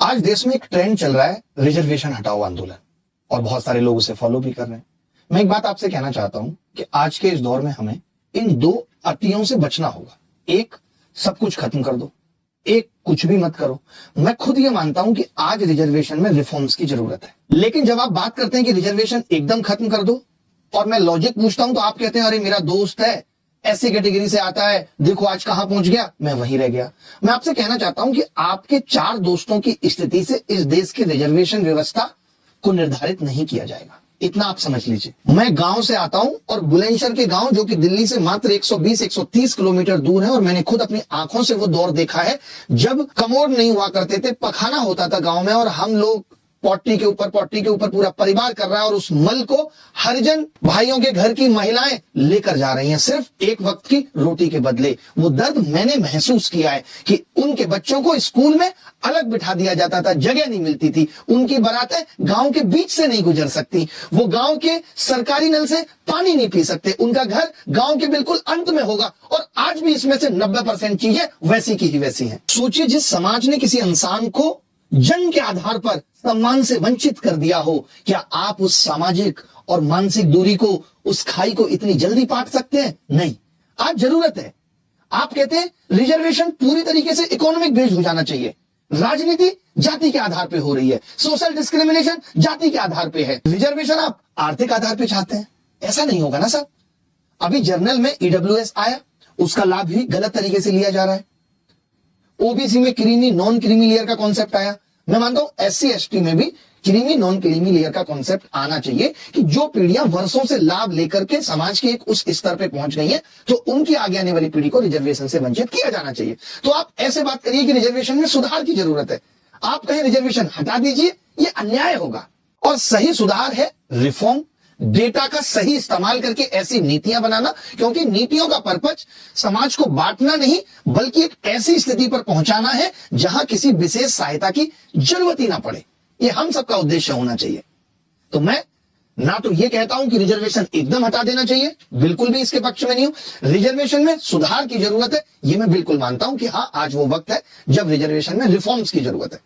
आज देश में एक ट्रेंड चल रहा है, रिजर्वेशन हटाओ आंदोलन, और बहुत सारे लोग उसे फॉलो भी कर रहे हैं। मैं एक बात आपसे कहना चाहता हूं कि आज के इस दौर में हमें इन दो अतियों से बचना होगा। एक, सब कुछ खत्म कर दो, एक, कुछ भी मत करो। मैं खुद ये मानता हूं कि आज रिजर्वेशन में रिफॉर्म्स की जरूरत है, लेकिन जब आप बात करते हैं कि रिजर्वेशन एकदम खत्म कर दो और मैं लॉजिक पूछता हूं तो आप कहते हैं अरे मेरा दोस्त है, ऐसी कैटेगरी से आता है, देखो आज कहां पहुंच गया, मैं वहीं रह गया। मैं आपसे कहना चाहता हूं कि आपके 4 दोस्तों की स्थिति से इस देश की रिजर्वेशन व्यवस्था को निर्धारित नहीं किया जाएगा, इतना आप समझ लीजिए। मैं गांव से आता हूं और बुलंदशहर के गांव, जो कि दिल्ली से मात्र 120-130 किलोमीटर दूर है, और मैंने खुद अपनी आंखों से वो दौर देखा है जब कमोड नहीं हुआ करते थे, पखाना होता था गांव में, और हम लोग पॉटी के ऊपर पूरा परिवार कर रहा है, और उस मल को हरिजन भाइयों के घर की महिलाएं लेकर जा रही हैं सिर्फ एक वक्त की रोटी के बदले। वो दर्द मैंने महसूस किया है कि उनके बच्चों को स्कूल में अलग बिठा दिया जाता था, जगह नहीं मिलती थी, उनकी बारातें गांव के बीच से नहीं गुजर सकती, वो गांव के सरकारी नल से पानी नहीं पी सकते, उनका घर गांव के बिल्कुल अंत में होगा, और आज भी इसमें से 90% चीजें वैसी की ही वैसी हैं। सोचिए, जिस समाज ने किसी इंसान को जन्म के आधार पर सम्मान से वंचित कर दिया हो, क्या आप उस सामाजिक और मानसिक दूरी को, उस खाई को इतनी जल्दी पाट सकते हैं? नहीं, आज जरूरत है। आप कहते हैं रिजर्वेशन पूरी तरीके से इकोनॉमिक बेस्ड हो जाना चाहिए, राजनीति जाति के आधार पे हो रही है, सोशल डिस्क्रिमिनेशन जाति के आधार पे है, रिजर्वेशन आप आर्थिक आधार पे चाहते हैं, ऐसा नहीं होगा ना साहब। अभी जर्नल में ईडब्ल्यूएस आया, उसका लाभ भी गलत तरीके से लिया जा रहा है। ओबीसी में क्रीमी नॉन क्रीमी लेयर का कॉन्सेप्ट आया। मैं मानता हूं एससी एसटी में भी क्रीमी नॉन क्रीमी लेयर का कॉन्सेप्ट आना चाहिए कि जो पीढ़ियां वर्षों से लाभ लेकर के समाज के एक उस स्तर पे पहुंच गई हैं, तो उनकी आगे आने वाली पीढ़ी को रिजर्वेशन से वंचित किया जाना चाहिए। तो आप ऐसे बात करिए कि रिजर्वेशन में सुधार की जरूरत है, आप कहें रिजर्वेशन हटा दीजिए, ये अन्याय होगा। और सही सुधार है रिफॉर्म, डेटा का सही इस्तेमाल करके ऐसी नीतियां बनाना, क्योंकि नीतियों का पर्पज समाज को बांटना नहीं, बल्कि एक ऐसी स्थिति पर पहुंचाना है जहां किसी विशेष सहायता की जरूरत ही ना पड़े। ये हम सबका उद्देश्य होना चाहिए। तो मैं ना तो ये कहता हूं कि रिजर्वेशन एकदम हटा देना चाहिए, बिल्कुल भी इसके पक्ष में नहीं हूं। रिजर्वेशन में सुधार की जरूरत है, ये मैं बिल्कुल मानता हूं कि हाँ, आज वो वक्त है जब रिजर्वेशन में रिफॉर्म्स की जरूरत है।